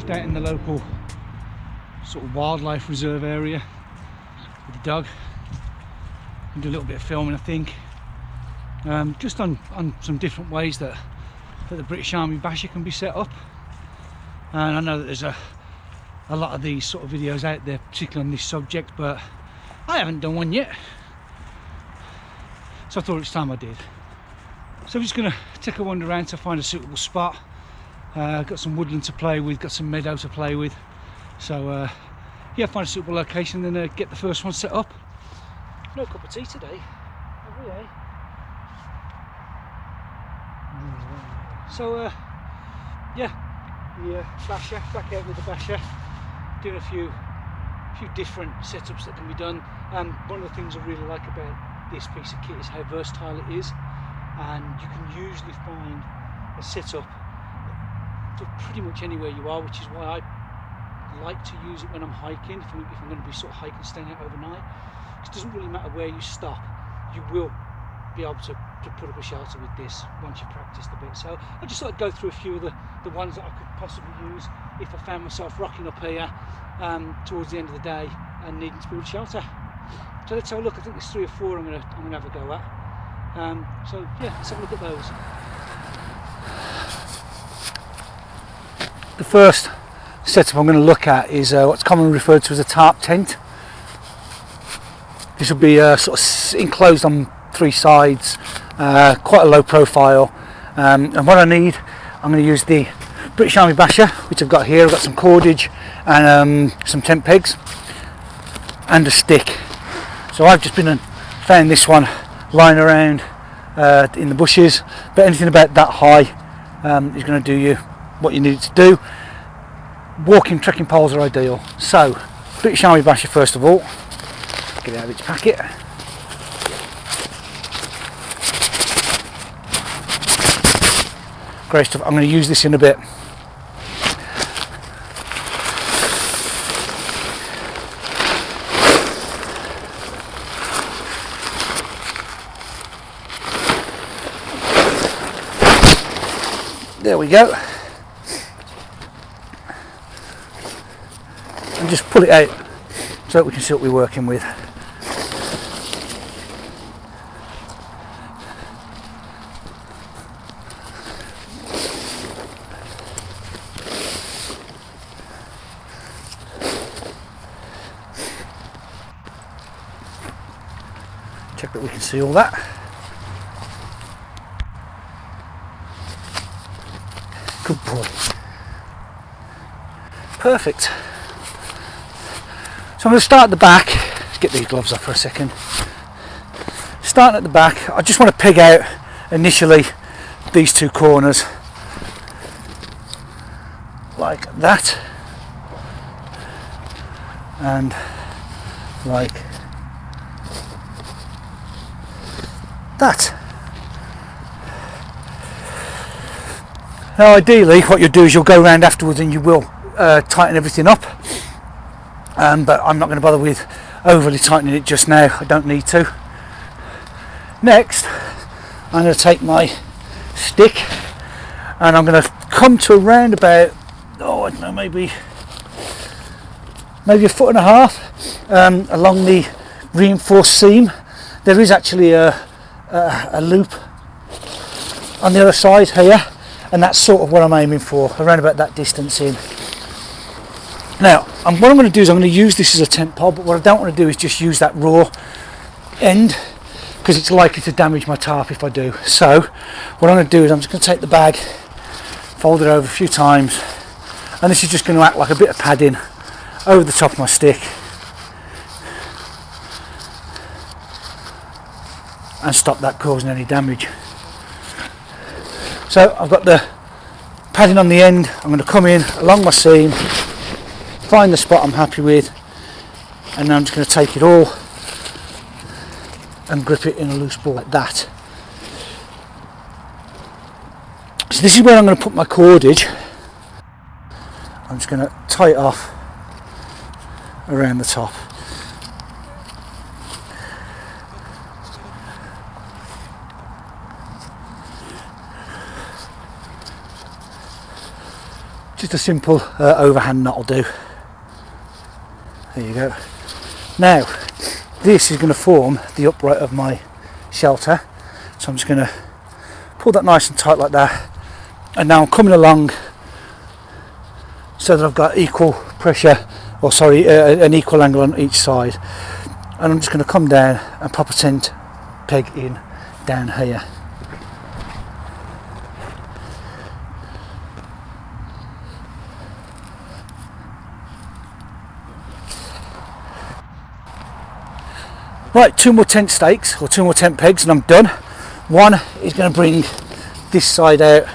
just out in the local sort of wildlife reserve area with the dog. And do a little bit of filming, I think, just on some different ways that the British Army Basha can be set up. And I know that there's a lot of these sort of videos out there, particularly on this subject, but I haven't done one yet, so I thought it's time I did. So I'm just going to take a wander around to find a suitable spot. Got some woodland to play with, got some meadow to play with, so yeah, find a suitable location and then get the first one set up. No cup of tea today, have we, eh? So yeah, the Basha, back out with the Basha, doing a few different setups that can be done. One of the things I really like about this piece of kit is how versatile it is, and you can usually find a setup for pretty much anywhere you are, which is why I like to use it when I'm hiking, if I'm going to be sort of hiking, staying out overnight. It doesn't really matter where you stop, you will be able to put up a shelter with this once you've practiced a bit. So I just thought I'd go through a few of the ones that I could possibly use if I found myself rocking up here towards the end of the day and needing to build a shelter. So let's have a look. I think there's 3 or 4 I'm gonna have a go at. So yeah, let's have a look at those. The first setup I'm going to look at is what's commonly referred to as a tarp tent. This will be sort of enclosed on 3 sides, quite a low profile, and what I need, I'm going to use the British Army Basha, which I've got here. I've got some cordage and some tent pegs and a stick. So I've just been and found this one lying around in the bushes, but anything about that high is going to do you what you need it to do. Walking trekking poles are ideal. So British Army Basha first of all, get it out of its packet. Great stuff. I'm going to use this in a bit. There we go. And just pull it out so that we can see what we're working with. Check that we can see all that. Good boy. Perfect. So I'm going to start at the back. Let's get these gloves off for a second. Starting at the back, I just want to peg out initially these 2 corners like that and like that. Now ideally what you'll do is you'll go around afterwards and you will tighten everything up, but I'm not going to bother with overly tightening it just now. I don't need to. Next I'm going to take my stick and I'm going to come to around about, I don't know, maybe 1.5 feet along the reinforced seam. There is actually a loop on the other side here, and that's sort of what I'm aiming for, around about that distance in. Now, what I'm going to do is I'm going to use this as a tent pole, but what I don't want to do is just use that raw end, because it's likely to damage my tarp if I do. So, what I'm going to do is I'm just going to take the bag, fold it over a few times, and this is just going to act like a bit of padding over the top of my stick, and stop that causing any damage. So I've got the padding on the end. I'm going to come in along my seam, find the spot I'm happy with, and then I'm just going to take it all and grip it in a loose ball like that. So this is where I'm going to put my cordage. I'm just going to tie it off around the top. Just a simple overhand knot will do. There you go. Now this is going to form the upright of my shelter, so I'm just going to pull that nice and tight like that, and now I'm coming along so that I've got equal pressure, or sorry, an equal angle on each side, and I'm just going to come down and pop a tent peg in down here. Right, 2 more tent stakes, or 2 more tent pegs, and I'm done. One is going to bring this side out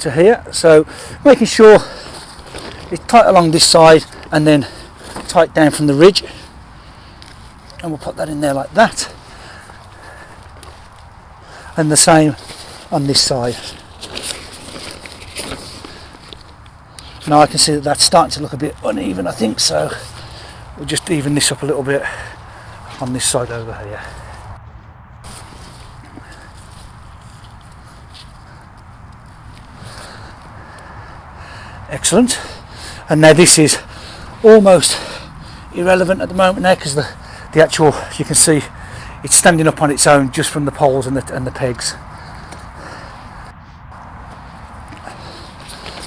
to here, so making sure it's tight along this side and then tight down from the ridge, and we'll put that in there like that, and the same on this side. Now I can see that that's starting to look a bit uneven, I think, so we'll just even this up a little bit on this side over here. Excellent. And now this is almost irrelevant at the moment now, because the actual, you can see it's standing up on its own just from the poles and the pegs.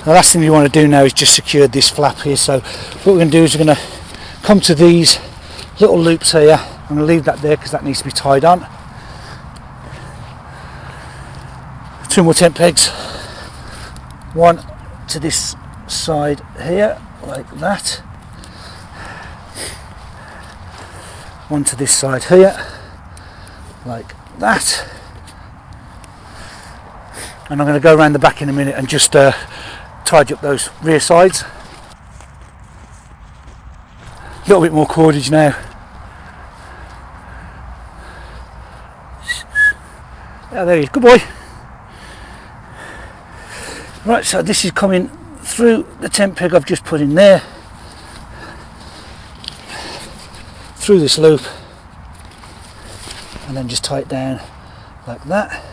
The last thing you want to do now is just secure this flap here. So what we're going to do is we're going to come to these little loops here. I'm going to leave that there because that needs to be tied on. 2 more tent pegs. One to this side here, like that. One to this side here, like that. And I'm going to go around the back in a minute and just tidy up those rear sides. A little bit more cordage now. Yeah, there he is, good boy. Right, so this is coming through the tent peg I've just put in there, through this loop, and then just tie it down like that.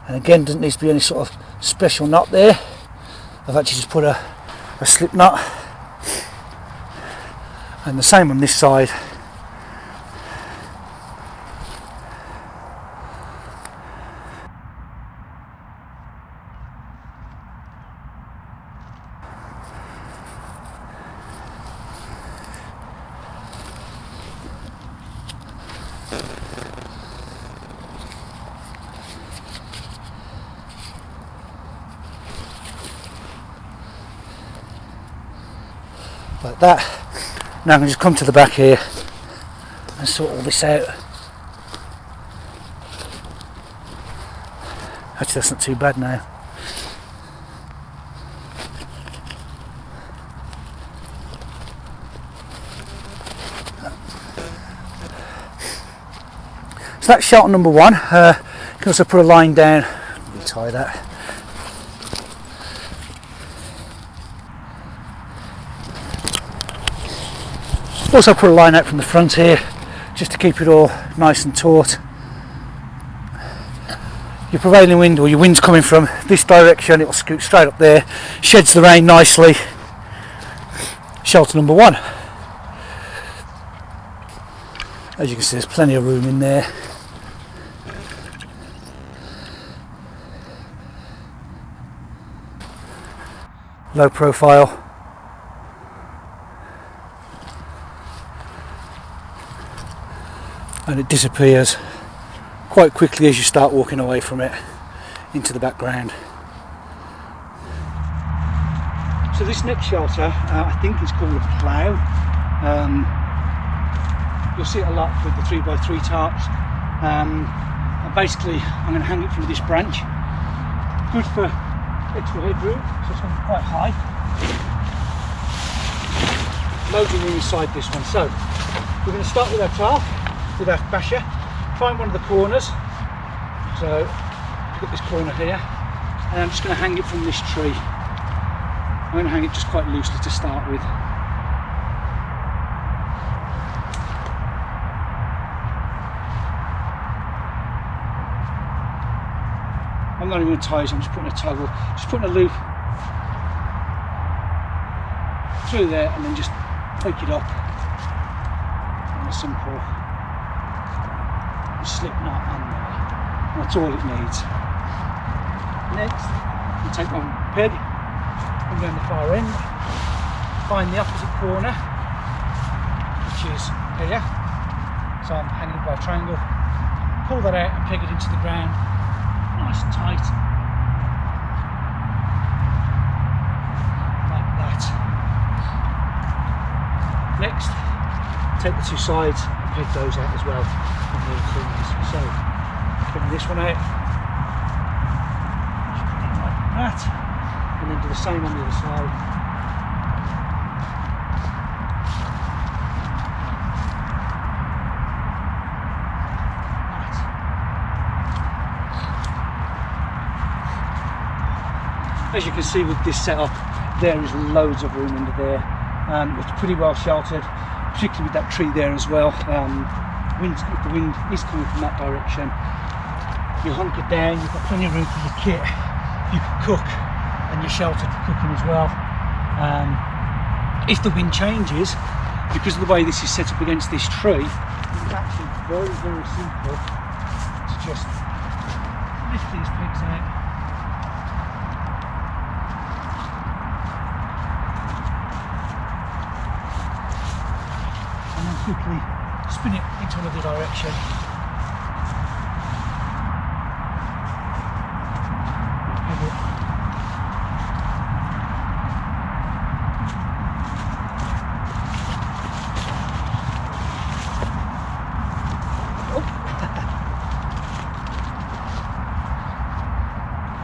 And again, doesn't need to be any sort of special knot there. I've actually just put a slip knot, and the same on this side. Like that. Now I can just come to the back here and sort all this out. Actually, that's not too bad now. So that's shelter number 1. You can also put a line down. Let me tie that. Also put a line out from the front here, just to keep it all nice and taut. Your prevailing wind, or your wind's coming from this direction, it will scoot straight up there, sheds the rain nicely. Shelter number 1. As you can see, there's plenty of room in there. Low profile. And it disappears quite quickly as you start walking away from it into the background. So this next shelter, I think it's called a plough. You'll see it a lot with the 3x3 tarps. And basically, I'm going to hang it from this branch. Good for extra headroom, so it's going to be quite high. Loads of room inside this one. So we're going to start with our tarp, with our basha, find one of the corners. So I've got this corner here, and I'm just going to hang it from this tree. I'm going to hang it just quite loosely to start with. I'm not even going to tie it, I'm just putting a toggle, just putting a loop through there and then just pick it up on a simple slip knot on there. And that's all it needs. Next, you take one peg, come down the far end, find the opposite corner, which is here. So I'm hanging it by a triangle, pull that out and peg it into the ground, nice and tight, like that. Next, take the two sides and peg those out as well on the corners. So, putting this one out, just put it like that, and then do the same on the other side. As you can see with this setup, there is loads of room under there. It's pretty well sheltered, particularly with that tree there as well. If the wind is coming from that direction, you hunker down, you've got plenty of room for your kit. You can cook and you're sheltered for cooking as well. If the wind changes, because of the way this is set up against this tree, it's actually very, very simple to just lift these pegs out. Quickly spin it into another direction.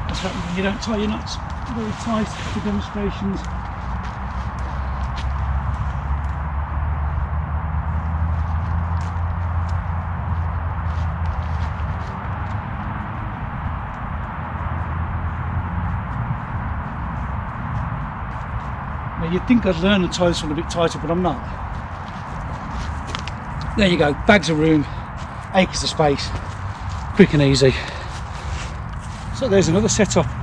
That's happening when you don't tie your knots very tight for demonstrations. You'd think I'd learn to tie this one a bit tighter, but I'm not. There you go, bags of room, acres of space, quick and easy. So there's another setup. I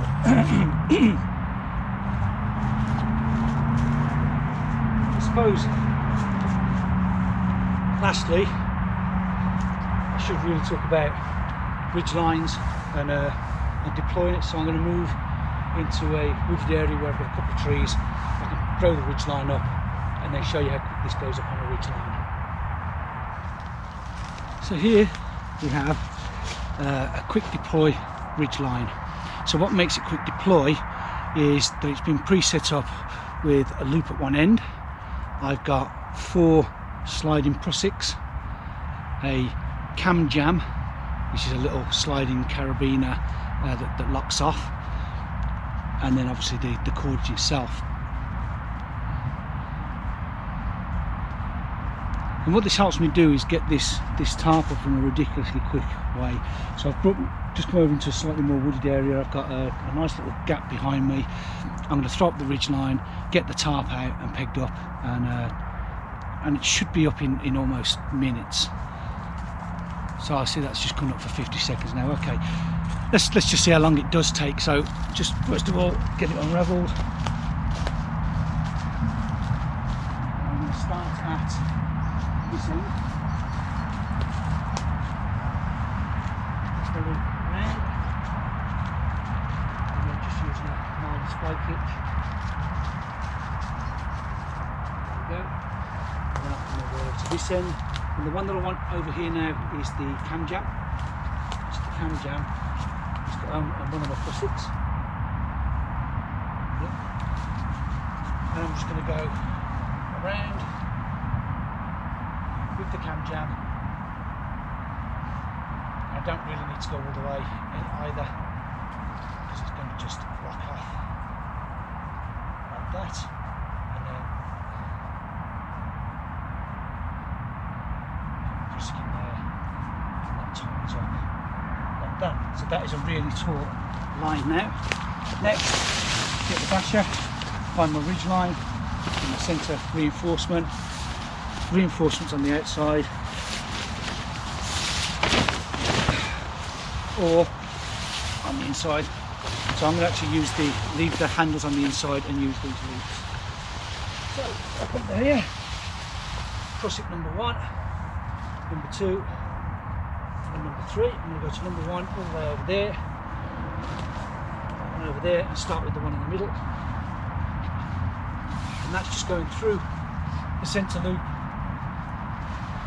suppose, lastly, I should really talk about ridge lines and deploying it. So I'm going to move into a wooded area where I've got a couple of trees. I can throw the ridge line up and then show you how quick this goes up on a ridge line. So here we have a quick deploy ridge line. So what makes it quick deploy is that it's been pre-set up with a loop at one end. I've got 4 sliding prussiks, a cam jam, which is a little sliding carabiner that locks off, and then obviously the cordage itself. And what this helps me do is get this tarp up in a ridiculously quick way. So I've just come over into a slightly more wooded area. I've got a nice little gap behind me. I'm going to throw up the ridge line, get the tarp out and pegged up, and it should be up in almost minutes. So I see that's just coming up for 50 seconds now. Okay, let's just see how long it does take. So just first of all, get it unravelled. I'm going to start at this end. Just go round, and then just using a mild spike hitch. There we go. And then I can move over to this end. And the one that I want over here now is the cam jam. It's the cam jam. It's got one of my prussiks. Yep. And I'm just going to go around with the cam jam. I don't really need to go all the way in either, because it's going to just lock off like that, and then press in there, and that tightens up like that. So that is a really taut line now. Next, get the basher, find my ridge line, and the centre reinforcement. Reinforcements on the outside, or on the inside. So I'm going to actually leave the handles on the inside and use these loops. So up under here, prusik number 1, number 2 and number 3. I'm going to go to number 1 all the way over there and over there, and start with the one in the middle, and that's just going through the centre loop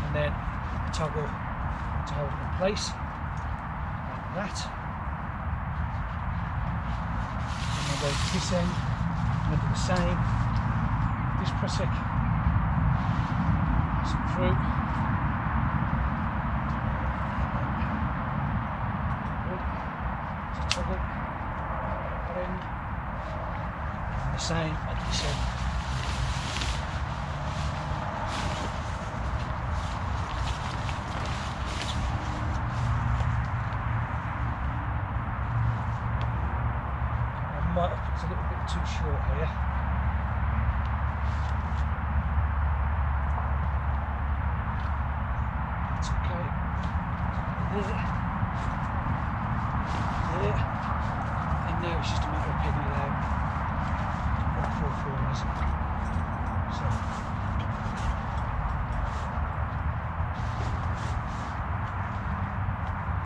and then a toggle to hold it in place like that. And I'll go to this end and I'll do the same. This prusik, press it through. Good. Just toggle that end. And the same at this end. Might have put a little bit too short here. That's okay. There. There. And now it's just a matter of pegging it out. All 4 corners. So.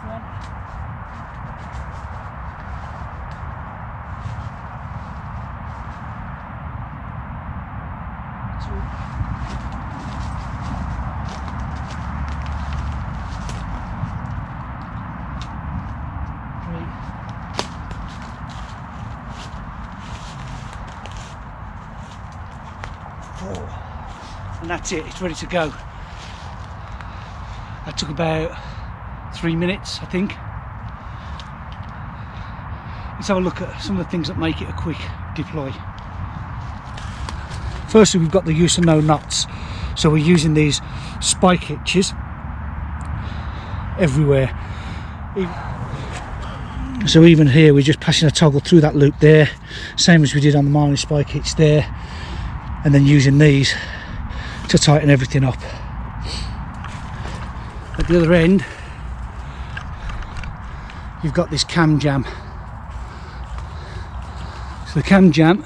One. 2. 3. 4. And that's it, it's ready to go. That took about 3 minutes, I think. Let's have a look at some of the things that make it a quick deploy. Firstly, we've got the use of no knots, so we're using these spike hitches everywhere. So even here we're just passing a toggle through that loop there, same as we did on the Marley spike hitch there, and then using these to tighten everything up. At the other end you've got this cam jam. So the cam jam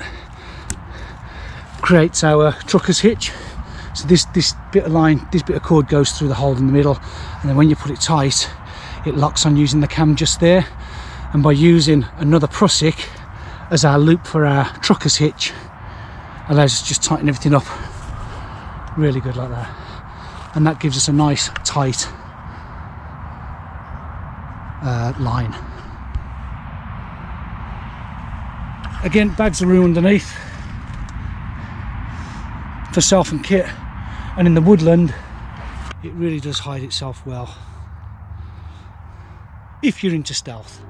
creates our trucker's hitch. So this bit of line, this bit of cord goes through the hole in the middle, and then when you put it tight it locks on using the cam just there. And by using another prusik as our loop for our trucker's hitch, allows us to just tighten everything up really good like that, and that gives us a nice tight line. Again, bags of room underneath for self and kit, and in the woodland it really does hide itself well if you're into stealth.